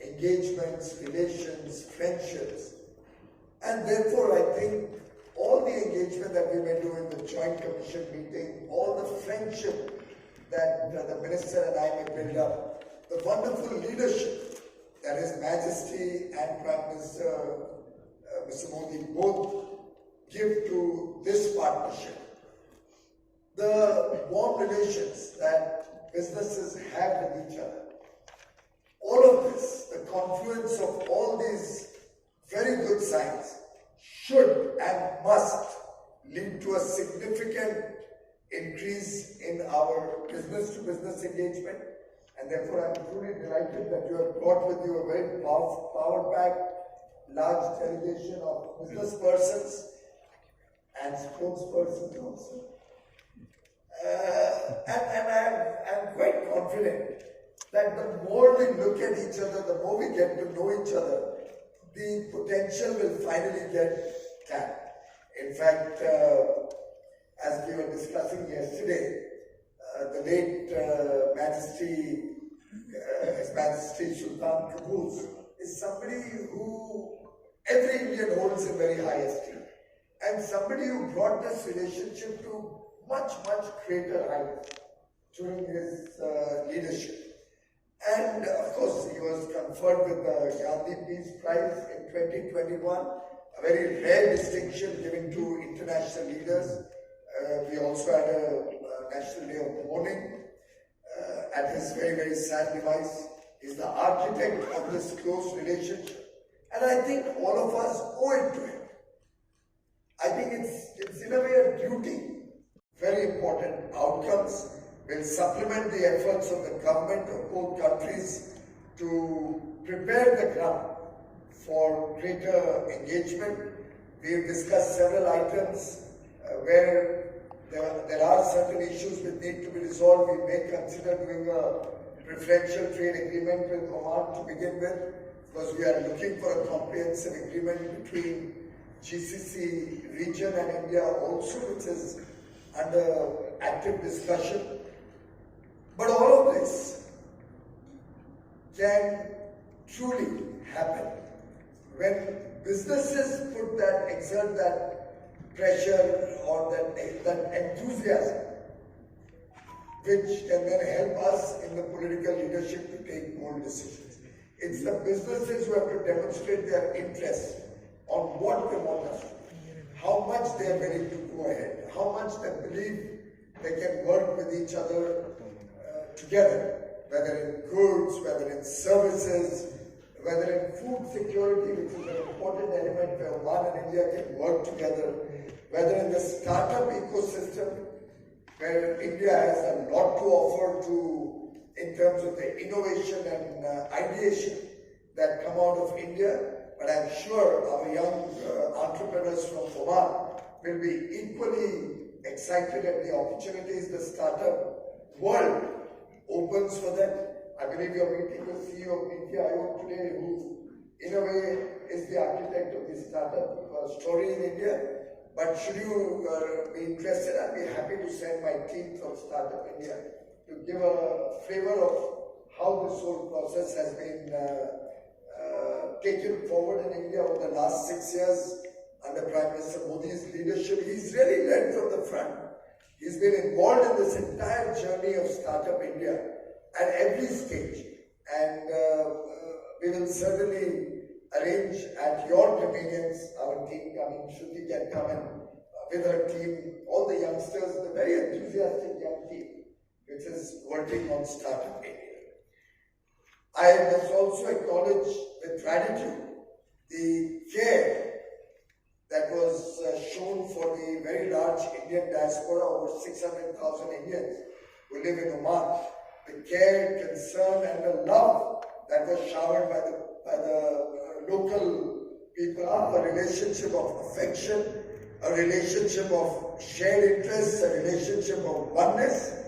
engagements, relations, friendships. And therefore, I think all the engagement that we may do in the Joint Commission meeting, all the friendship that the Minister and I may build up, the wonderful leadership that His Majesty and Prime Minister Mr. Modi both give to this partnership, the warm relations that businesses have with each other, all of this, the confluence of all these very good signs should and must lead to a significant increase in our business-to-business engagement. And therefore, I'm truly delighted that you have brought with you a very power-packed, large delegation of business persons and spokespersons also. And I'm quite confident that the more we look at each other, the more we get to know each other, the potential will finally get tapped. In fact, as we were discussing yesterday, the late His Majesty Sultan Qaboos is somebody who every Indian holds in very high esteem, and somebody who brought this relationship to much, much greater heights during his leadership. And of course, he was conferred with the Gandhi Peace Prize in 2021, a very rare distinction given to international leaders. We also had a National Day of Mourning at his very, very sad demise. He's the architect of this close relationship. And I think all of us owe it to him. I think it's in a way a duty. Very important outcomes will supplement the efforts of the government of both countries to prepare the ground for greater engagement. We've discussed several items where there are certain issues that need to be resolved. We may consider doing a preferential trade agreement with Oman to begin with, because we are looking for a comprehensive agreement between GCC region and India also, which is under active discussion. But all of this can truly happen when businesses exert that pressure or that enthusiasm, which can then help us in the political leadership to take bold decisions. It's the businesses who have to demonstrate their interest on what they want us to do, how much they are ready to go ahead, how much they believe they can work with each other together, whether in goods, whether in services, whether in food security, which is an important element where Oman and India can work together, whether in the startup ecosystem, where India has a lot to offer in terms of the innovation and ideation that come out of India. But I'm sure our young entrepreneurs from Oman will be equally excited at the opportunities the startup world opens for them. I believe you're meeting the CEO of NITI today, who in a way is the architect of the startup story in India. But should you be interested, I'd be happy to send my team from Startup India to give a flavor of how this whole process has been taken forward in India over the last 6 years under Prime Minister Modi's leadership. He's really led from the front. He's been involved in this entire journey of Startup India at every stage. And we will certainly arrange at your convenience, our team coming, Shruti can come in with her team, all the youngsters, the very enthusiastic young team, which is working on Startup India. I must also acknowledge with gratitude the care that was shown for the very large Indian diaspora, over 600,000 Indians who live in Oman. The care, concern and the love that was showered by the local people, a relationship of affection, a relationship of shared interests, a relationship of oneness.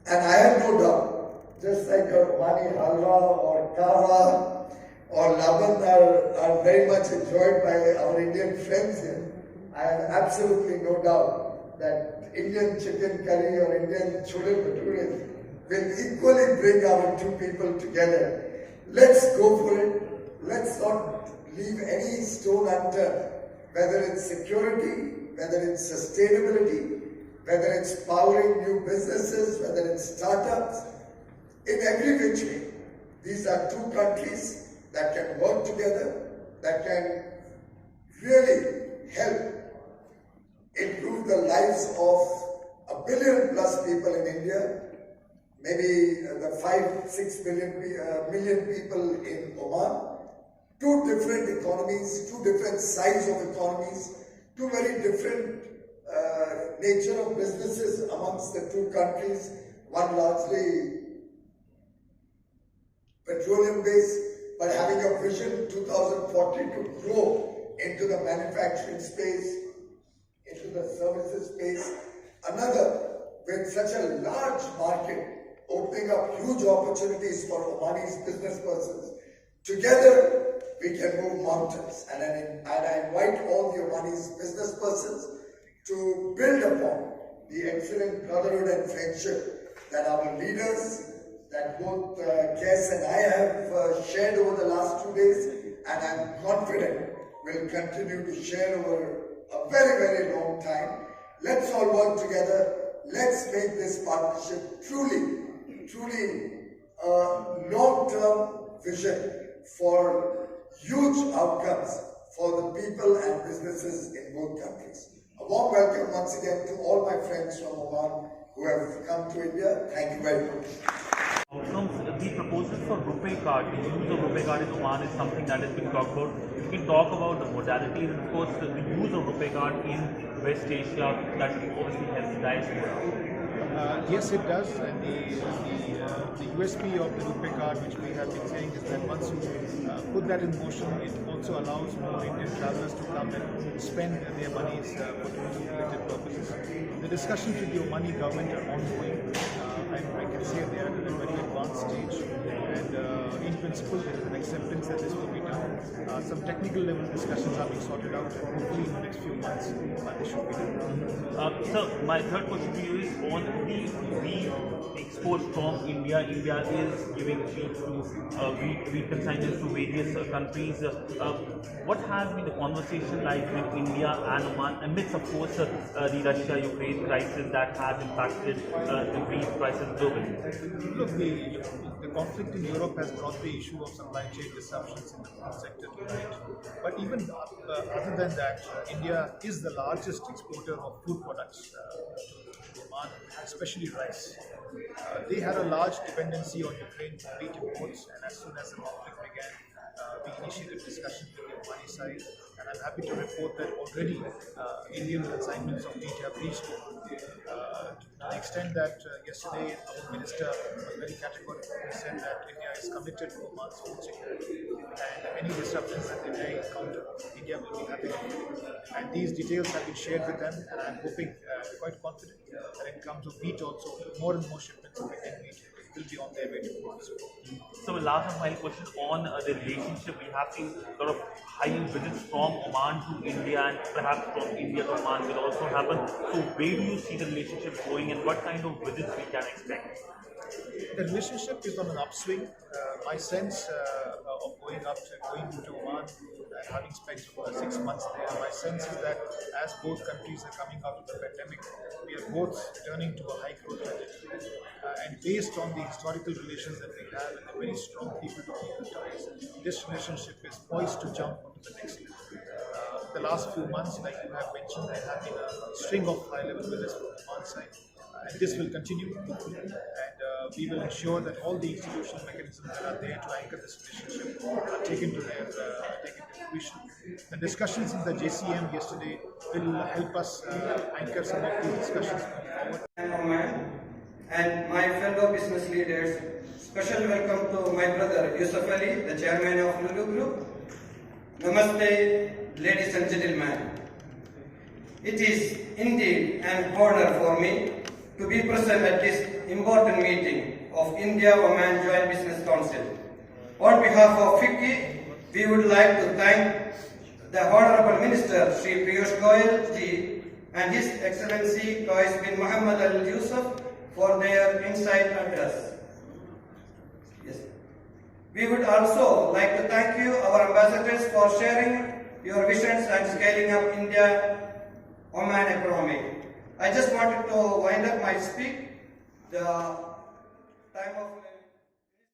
And I have no doubt, just like Omani halwa or kava or laban are very much enjoyed by our Indian friends here, I have absolutely no doubt that Indian chicken curry or Indian chole bhature will equally bring our two people together. Let's go for it. Let's not leave any stone unturned, whether it's security, whether it's sustainability, whether it's powering new businesses, whether it's startups, in every which way. These are two countries that can work together, that can really help improve the lives of 1 billion plus people in India, maybe the 5-6 million people in Oman. Two different economies, two different size of economies, two very different nature of businesses amongst the two countries, one largely petroleum based, but having a vision 2040 to grow into the manufacturing space, into the services space. Another, with such a large market, opening up huge opportunities for Omani's business persons. Together, we can move mountains. And I invite all the Omani's business persons to build upon the excellent brotherhood and friendship that our leaders, that both Kes and I have shared over the last 2 days, and I'm confident will continue to share over a very, very long time. Let's all work together. Let's make this partnership truly a long-term vision for huge outcomes for the people and businesses in both countries. A warm welcome once again to all my friends from Oman who have come to India. Thank you very much. The proposal for RuPay card, the use of RuPay card in Oman is something that has been talked about. You can talk about the modalities and of course the use of RuPay card in West Asia that obviously helps the diaspora. Yes, it does, and the USP of the RuPay card, which we have been saying, is that once you put that in motion, it also allows more Indian travelers to come and spend their monies for tourism-related purposes. The discussions with the Omani government are ongoing. I can say they are at a very advanced stage, and in principle, there is an acceptance that this will be done. Some technical level discussions are being sorted out, and hopefully in the next few months, this should be done. So my third question to you is on the exports from India. India is giving wheat to wheat consignments to various countries. What has been the conversation like with India and Oman amidst, of course, the Russia-Ukraine crisis that has impacted the wheat prices globally? Look, the conflict in Europe has brought the issue of supply chain disruptions in the food sector to light. But even other than that, India is the largest exporter of food products to Oman, especially rice. They had a large dependency on Ukraine wheat imports, and as soon as the conflict began, we initiated discussions with the Omani side, and I'm happy to report that already Indian consignments of wheat have reached Oman. To the extent that yesterday our minister was very categorical. He said that India is committed to Oman's food security, and any disruptions that they may encounter, India will be happy to do. And these details have been shared with them, and I'm hoping, quite confident, that in terms of wheat also, more and more shipments of Indian wheat will be on their way to Oman. So last and final question on the relationship. We have seen sort of high-end visits from Oman to India, and perhaps from India to Oman will also happen. So where do you see the relationship going, and what kind of visits we can expect? The relationship is on an upswing. My sense of going to Oman and having spent 6 months there, my sense is that as both countries are coming out of the pandemic, we are both returning to a high growth trajectory. And based on the historical relations that we have and the very strong people-to-people ties, this relationship is poised to jump onto the next level. The last few months, like you have mentioned, there have been a string of high-level visits from Oman side. And this will continue, and we will ensure that all the institutional mechanisms that are there to anchor this relationship are taken to fruition. The discussions in the JCM yesterday will help us anchor some of these discussions going forward. And my fellow business leaders, special welcome to my brother Yusuf Ali, the chairman of Lulu Group. Namaste, ladies and gentlemen. It is indeed an honor for me to be present at this important meeting of India-Oman Joint Business Council. On behalf of FICCI, we would like to thank the Honorable Minister Sri Piyush Goyal ji and His Excellency Qais bin Muhammad Al Yusuf for their insight address. Yes. We would also like to thank you, our ambassadors, for sharing your visions and scaling up India-Oman economy. I just wanted to wind up my speak. The time of